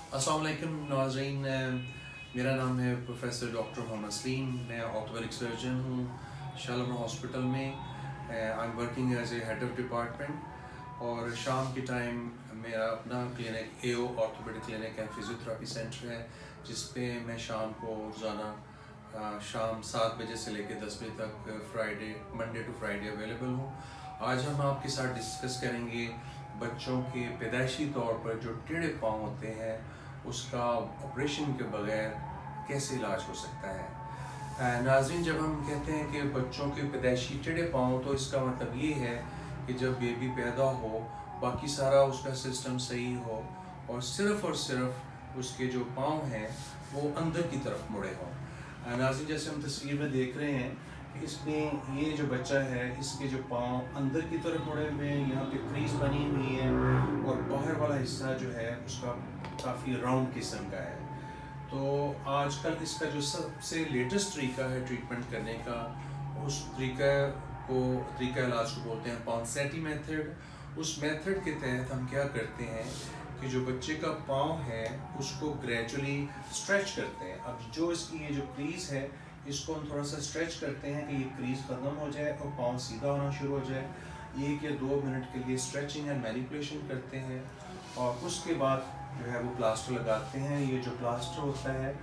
अस्सलाम वालेकुम नाज़रीन, मेरा नाम है प्रोफेसर डॉक्टर मोहम्मद सलीम। मैं ऑर्थोपेडिक सर्जन हूँ शालामार हॉस्पिटल में। I am working as a head of department और शाम के टाइम मेरा अपना clinic AO orthopaedic clinic and physiotherapy centre है, जिस पे मैं शाम को रोज़ाना शाम 7 बजे से लेकर 10 बजे तक मंडे टू फ्राइडे अवेलेबल हूँ। आज हम आपके साथ डिस्कस करेंगे बच्चों के पैदाइशी तौर पर जो टेढ़े पाँव होते हैं उसका ऑपरेशन के बगैर कैसे इलाज हो सकता है। नाज़रीन, जब हम कहते हैं कि बच्चों के पैदाइशी टेढ़े पाँव, तो इसका मतलब ये है कि जब बेबी पैदा हो बाकी सारा उसका सिस्टम सही हो और सिर्फ उसके जो पाँव हैं वो अंदर की तरफ मुड़े हों। नाज़रीन, जैसे हम तस्वीर में देख रहे हैं, इसमें ये जो बच्चा है इसके जो पाँव अंदर की तरफ मुड़े हुए हैं, यहाँ पे क्रीज बनी हुई है और बाहर वाला हिस्सा जो है उसका काफ़ी राउंड किस्म का है। तो आजकल इसका जो सबसे लेटेस्ट तरीका है ट्रीटमेंट करने का, उस तरीका इलाज को बोलते हैं पॉन्सेटी मेथड। उस मेथड के तहत हम क्या करते हैं कि जो बच्चे का पाँव है उसको ग्रेजुअली स्ट्रेच करते हैं। अब जो इसकी ये जो क्रीज है इसको हम थोड़ा सा स्ट्रेच करते हैं कि ये क्रीज ख़त्म हो जाए और पाँव सीधा होना शुरू हो जाए। 1 या 2 मिनट के लिए स्ट्रेचिंग एंड मैनिपुलेशन करते हैं और उसके बाद जो है वो प्लास्टर लगाते हैं। ये जो प्लास्टर होता है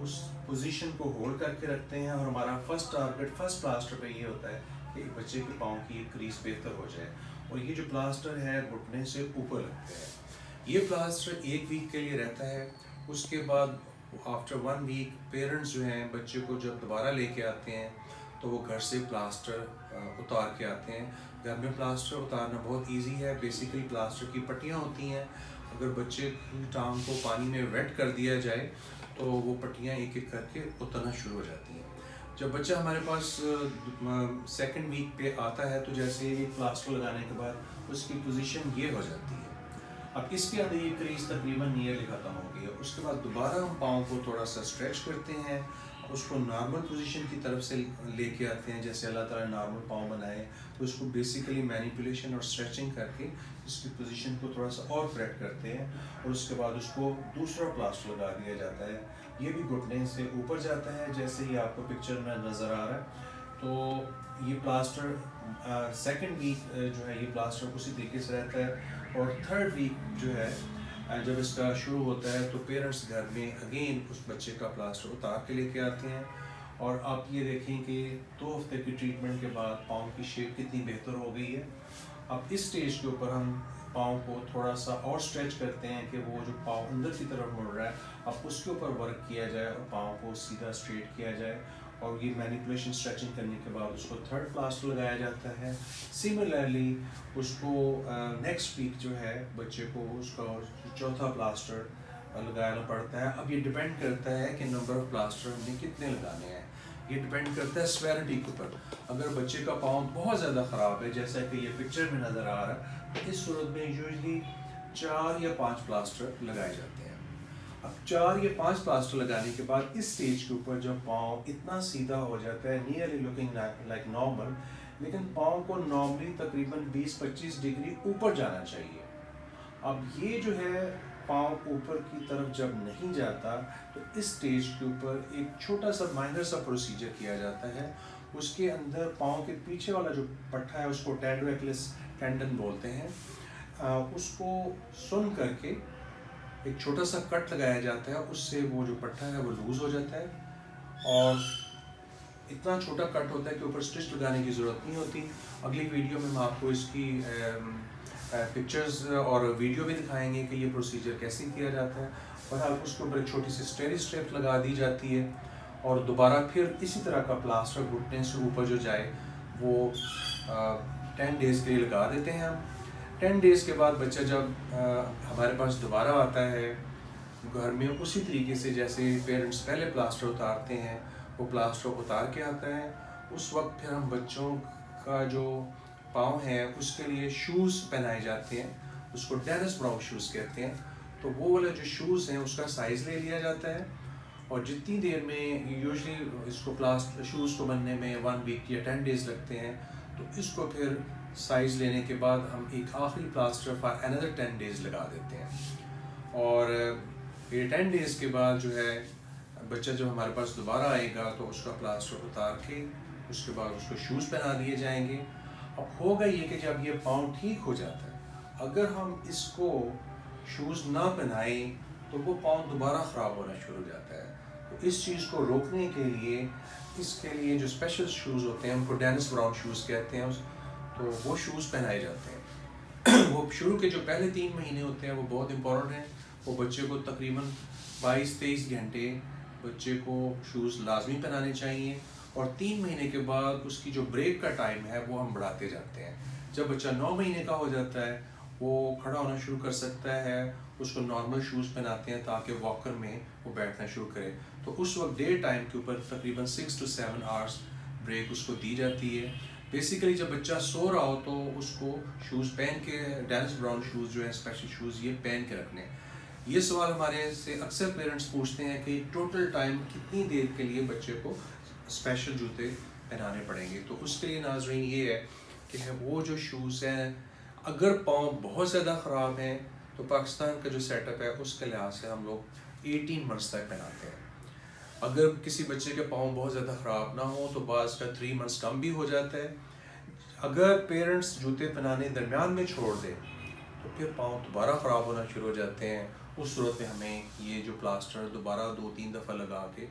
उस पोजीशन को होल्ड करके रखते हैं और हमारा फर्स्ट टारगेट फर्स्ट प्लास्टर पे ये होता है कि बच्चे के पाँव की ये क्रीज बेहतर हो जाए। और ये जो प्लास्टर है घुटने से ऊपर लगते हैं। ये प्लास्टर 1 वीक के लिए रहता है। उसके बाद आफ्टर 1 वीक पेरेंट्स जो हैं बच्चे को जब दोबारा लेके आते हैं तो वो घर से प्लास्टर उतार के आते हैं। घर में प्लास्टर उतारना बहुत इजी है। बेसिकली प्लास्टर की पट्टियाँ होती हैं, अगर बच्चे की टांग को पानी में वेट कर दिया जाए तो वो पट्टियाँ एक एक करके उतरना शुरू हो जाती हैं। जब बच्चा हमारे पास 2nd वीक पे आता है तो जैसे ही प्लास्टर लगाने के बाद उसकी पोजीशन ये हो जाती है। अब इसके अंदर ये क्रीज तकरीबन नियरली ख़त्म हो गई है। उसके बाद दोबारा हम पाँव को थोड़ा सा स्ट्रेच करते हैं, उसको नॉर्मल पोजीशन की तरफ से लेके आते हैं, जैसे अल्लाह ताला नॉर्मल पाँव बनाए। तो उसको बेसिकली मैनिपुलेशन और स्ट्रेचिंग करके इसकी पोजीशन को थोड़ा सा और करेक्ट करते हैं और उसके बाद उसको दूसरा प्लास्टर लगा दिया जाता है। ये भी घुटने से ऊपर जाता है, जैसे ही आपको पिक्चर में नज़र आ रहा है। तो ये प्लास्टर 2nd वीक जो है ये प्लास्टर उसी तरीके से रहता है। और 3rd वीक जो है जब इसका शुरू होता है तो पेरेंट्स घर में अगेन उस बच्चे का प्लास्टर उतार के लेके आते हैं। और आप ये देखें कि 2 हफ्ते की ट्रीटमेंट के बाद पाँव की शेप कितनी बेहतर हो गई है। अब इस स्टेज के ऊपर हम पाँव को थोड़ा सा और स्ट्रेच करते हैं कि वो जो पाँव अंदर की तरफ मुड़ रहा है अब उसके ऊपर वर्क किया जाए और पाँव को सीधा स्ट्रेट किया जाए। और ये मैनिपुलेशन स्ट्रेचिंग करने के बाद उसको 3rd प्लास्टर लगाया जाता है। सिमिलरली उसको नेक्स्ट वीक जो है बच्चे को उसका 4था प्लास्टर लगाना पड़ता है। अब ये डिपेंड करता है कि नंबर ऑफ प्लास्टर हमने कितने लगाने हैं। ये डिपेंड करता है स्वेरिटी के ऊपर। अगर बच्चे का पाँव बहुत ज़्यादा ख़राब है, जैसा कि ये पिक्चर में नज़र आ रहा है, तो इस सूरत में यूजली 4 या 5 प्लास्टर लगाए जाते हैं। अब 4 या 5 प्लास्टर लगाने के बाद इस स्टेज के ऊपर जब पाँव इतना सीधा हो जाता है, नियरली लुकिंग लाइक नॉर्मल, लेकिन पाँव को नॉर्मली तकरीबन 20-25 डिग्री ऊपर जाना चाहिए। अब ये जो है पाँव ऊपर की तरफ जब नहीं जाता तो इस स्टेज के ऊपर एक छोटा सा माइनर सा प्रोसीजर किया जाता है। उसके अंदर पाँव के पीछे वाला जो पट्टा है उसको टेंडोएक्लिस टेंडन बोलते हैं। उसको सुन करके एक छोटा सा कट लगाया जाता है, उससे वो जो पट्टा है वो लूज़ हो जाता है और इतना छोटा कट होता है कि ऊपर स्टिच लगाने की ज़रूरत नहीं होती। अगली वीडियो में हम आपको इसकी पिक्चर्स और वीडियो भी दिखाएंगे कि ये प्रोसीजर कैसे किया जाता है। और उसके ऊपर एक छोटी सी स्टेरी स्ट्रिप लगा दी जाती है और दोबारा फिर इसी तरह का प्लास्टर घुटने से ऊपर जो जाए वो 10 डेज़ के लिए लगा देते हैं हम। 10 डेज़ के बाद बच्चा जब हमारे पास दोबारा आता है घर में, उसी तरीके से जैसे पेरेंट्स पहले प्लास्टर उतारते हैं वो प्लास्टर उतार के आता है। उस वक्त फिर हम बच्चों का जो पाँव है उसके लिए शूज़ पहनाए जाते हैं, उसको डेनिस ब्राउन शूज़ कहते हैं। तो वो वाला जो शूज़ हैं उसका साइज़ ले लिया जाता है और जितनी देर में यूजुअली इसको शूज़ को बनने में 1 वीक या 10 डेज़ लगते हैं, तो इसको फिर साइज़ लेने के बाद हम एक आखिरी प्लास्टर फॉर अनदर 10 डेज़ लगा देते हैं। और پھر 10 ڈیز کے بعد جو ہے بچہ جب ہمارے پاس دوبارہ آئے گا تو اس کا پلاسٹر اتار کے اس کے بعد اس کو شوز پہنا دیے جائیں گے. اب ہوگا یہ کہ جب یہ پاؤں ٹھیک ہو جاتا ہے، اگر ہم اس کو شوز نہ پہنائیں تو وہ پاؤں دوبارہ خراب ہونا شروع ہو جاتا ہے. تو اس چیز کو روکنے کے لیے اس کے لیے جو اسپیشل شوز ہوتے ہیں ان کو ڈینس براؤن شوز کہتے ہیں، تو وہ شوز پہنائے جاتے ہیں. وہ شروع کے جو پہلے 3 مہینے ہوتے ہیں وہ بہت امپورٹنٹ ہیں. وہ بچے کو تقریباً 22-23 گھنٹے بچے کو شوز لازمی پہنانے چاہیے، اور 3 مہینے کے بعد اس کی جو بریک کا ٹائم ہے وہ ہم بڑھاتے جاتے ہیں. جب بچہ 9 مہینے کا ہو جاتا ہے وہ کھڑا ہونا شروع کر سکتا ہے، اس کو نارمل شوز پہناتے ہیں تاکہ واکر میں وہ بیٹھنا شروع کرے. تو اس وقت ڈے ٹائم کے اوپر تقریباً 6 to 7 hours بریک اس کو دی جاتی ہے. بیسیکلی جب بچہ سو رہا ہو تو اس کو شوز پہن کے، ڈینس براؤن شوز جو ہے اسپیشل شوز، یہ پہن کے رکھنے. یہ سوال ہمارے سے اکثر پیرنٹس پوچھتے ہیں کہ ٹوٹل ٹائم کتنی دیر کے لیے بچے کو اسپیشل جوتے پہنانے پڑیں گے. تو اس کے لیے ناظرین یہ ہے کہ وہ جو شوز ہیں اگر پاؤں بہت زیادہ خراب ہیں تو پاکستان کا جو سیٹ اپ ہے اس کے لحاظ سے ہم لوگ 18 months تک پہناتے ہیں. اگر کسی بچے کے پاؤں بہت زیادہ خراب نہ ہوں تو بعض کا 3 months کم بھی ہو جاتا ہے. اگر پیرنٹس جوتے پہنانے درمیان میں چھوڑ دیں تو پھر پاؤں دوبارہ خراب ہونا شروع ہو جاتے ہیں. اس صورت میں ہمیں یہ جو پلاسٹر دوبارہ 2-3 دفعہ لگا کے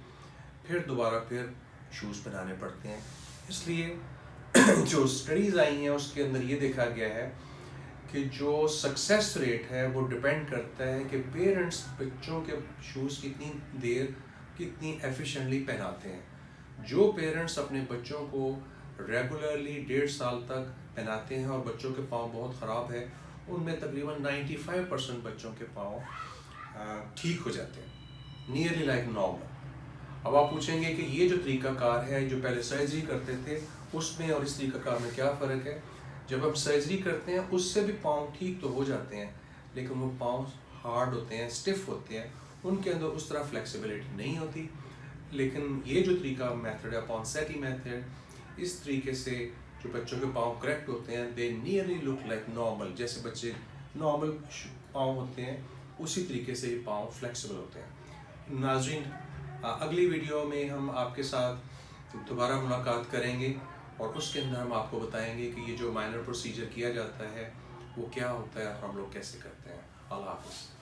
پھر شوز پہنانے پڑتے ہیں. اس لیے جو اسٹڈیز آئی ہیں اس کے اندر یہ دیکھا گیا ہے کہ جو سکسیس ریٹ ہے وہ ڈپینڈ کرتا ہے کہ پیرنٹس بچوں کے شوز کتنی دیر کتنی ایفیشینٹلی پہناتے ہیں. جو پیرنٹس اپنے بچوں کو ریگولرلی 1.5 سال تک پہناتے ہیں اور بچوں کے پاؤں بہت خراب ہے ان میں تقریباً 95% بچوں کے پاؤں ٹھیک ہو جاتے ہیں، نیئرلی لائک نارمل. اب آپ پوچھیں گے کہ یہ جو طریقہ کار ہے جو پہلے سرجری کرتے تھے اس میں اور اس طریقہ کار میں کیا فرق ہے؟ جب ہم سرجری کرتے ہیں اس سے بھی پاؤں ٹھیک تو ہو جاتے ہیں لیکن وہ پاؤں ہارڈ ہوتے ہیں، اسٹف ہوتے ہیں، ان کے اندر اس طرح فلیکسیبلٹی نہیں ہوتی. لیکن یہ جو طریقہ میتھڈ ہے پونسیٹی میتھڈ، اس طریقے سے جو بچوں کے پاؤں کریکٹ ہوتے ہیں دے نیئرلی لک لائک نارمل، جیسے بچے نارمل پاؤں ہوتے ہیں اسی طریقے سے یہ پاؤں فلیکسیبل ہوتے ہیں. ناظرین اگلی ویڈیو میں ہم آپ کے ساتھ دوبارہ ملاقات کریں گے اور اس کے اندر ہم آپ کو بتائیں گے کہ یہ جو مائنر پروسیجر کیا جاتا ہے وہ کیا ہوتا ہے اور ہم لوگ کیسے کرتے ہیں. اللہ حافظ.